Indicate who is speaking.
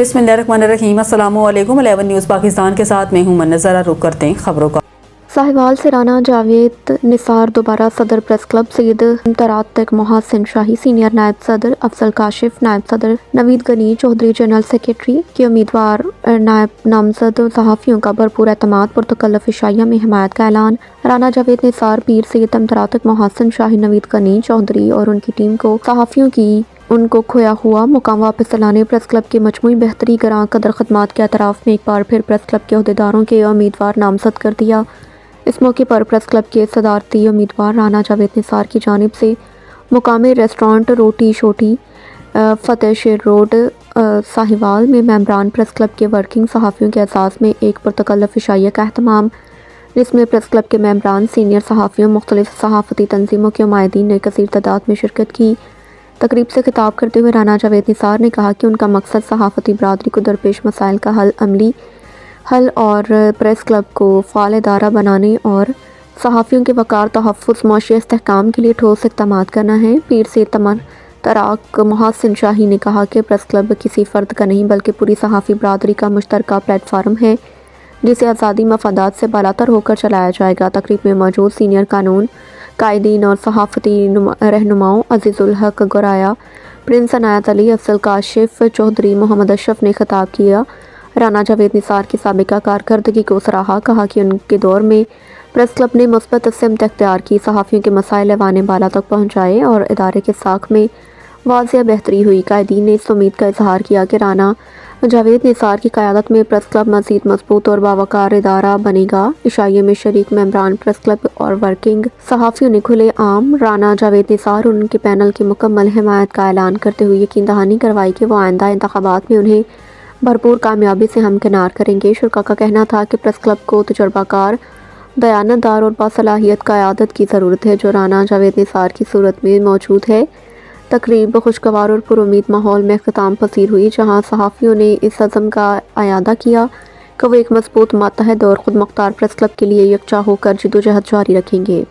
Speaker 1: बिस्मिल्लाहिर्रहमानिर्रहीम। अस्सलामुअलैकुम। 11 न्यूज़ पाकिस्तान के साथ मैं हूं मन्नत। ज़रा रुक करते हैं खबरों का।
Speaker 2: साहिवाल से राना जावेद निसार दोबारा सदर प्रेस क्लब, सईद तरातक मोहसिन शाही सीनियर नायब सदर, अफजल काशिफ नायब सदर, नवीद गनी चौधरी जनरल सेक्रेटरी के उम्मीदवार नायब नामजद सहाफ़ियों का भरपूर एतमाद, पुरतकल्लफ इशाइया में हिमायत का ऐलान। राना जावेद निसार, पीर सईद तरातक मोहसिन शाही, नवीद गनी चौधरी और उनकी टीम को सहाफ़ियों की उनको खोया हुआ मुकाम वापस दिलाने प्रेस क्लब की मजमूई बेहतरी गरां कदर खदमात के एतराफ़ में एक बार फिर प्रेस क्लब के अहदेदारों के उम्मीदवार नामजद कर दिया। इस मौके पर प्रेस क्लब के सदारती उम्मीदवार राना जावेद निसार की जानिब से मुकामी रेस्टोरेंट रोटी शोटी फतेह शेर रोड साहिवाल में मेंबरान प्रेस क्लब के वर्किंग सहाफ़ियों के एजाज़ में एक पुरतकल्लफ इशाइया का अहतमाम, जिसमें प्रेस क्लब के मेंबरान, सीनियर सहाफ़ियों, मुख्तलिफ सहाफ़ती तंजीमों के नुमाइंदीन ने कसीर तादाद में शिरकत की। तकरीब से खिताब करते हुए राना जावेद निसार ने कहा कि उनका मकसद सहाफ़ती बरादरी को दरपेश मसाइल का अमली हल और प्रेस क्लब को फ़ाल इदारा बनाने और सहाफ़ियों के वक़ार, तहफ़्फ़ुज़, मुआशी इस्तेहकाम के लिए ठोस इक़दामात करना है। पीर से तरातक मोहसिन शाही ने कहा कि प्रेस क्लब किसी फ़र्द का नहीं बल्कि पूरी सहाफ़ी बरादरी का मुश्तरका प्लेटफार्म है, जिसे आज़ादी मफादात से बालातर होकर चलाया जाएगा। तकरीब में मौजूद सीनियर कानून कायदीन और सहाफ़ती रहनुमाओं अज़ीज़ुल हक गोराया, प्रिंस अनायत अली, अफजल काशिफ चौधरी, मोहम्मद अशरफ ने खिताब किया। राना जावेद निसार की साबिका कारकर्दगी को सराहा, कहा कि उनके दौर में प्रेस क्लब ने मुस्बत सिमत इख्तियार की, सहाफ़ियों के मसाइल ऐवान बाला तक पहुँचाए और इदारे के साख में वाज़िया बेहतरी हुई। कायदीन ने इस उम्मीद का इजहार किया कि राना जावेद निसार की क़यादत में प्रेस क्लब मज़ीद मजबूत और बावकार इदारा बनेगा। इशाइये में शरीक मेंबरान प्रेस क्लब और वर्किंग सहाफ़ियों ने खुले आम राना जावेद निसार और उनके पैनल की मुकम्मल हिमायत का ऐलान करते हुए यकीन दहानी करवाई कि वो आइंदा इंतखाबात में उन्हें भरपूर कामयाबी से हमकिनार करेंगे। शुरा का कहना था कि प्रेस क्लब को तजुर्बाकार, दयानतदार और बासलाहियत क़यादत की ज़रूरत है, जो राना जावेद निसार की सूरत में मौजूद है। तकरीब खुशगवार और पुरुमीद माहौल में इख्तिताम पसीर हुई, जहाँ सहाफ़ियों ने इस अज़म का अयादा किया कि वो एक मजबूत, मुत्तहद और खुद मुख्तार प्रेस क्लब के लिए यकजा होकर जिद्दोजहद जारी रखेंगे।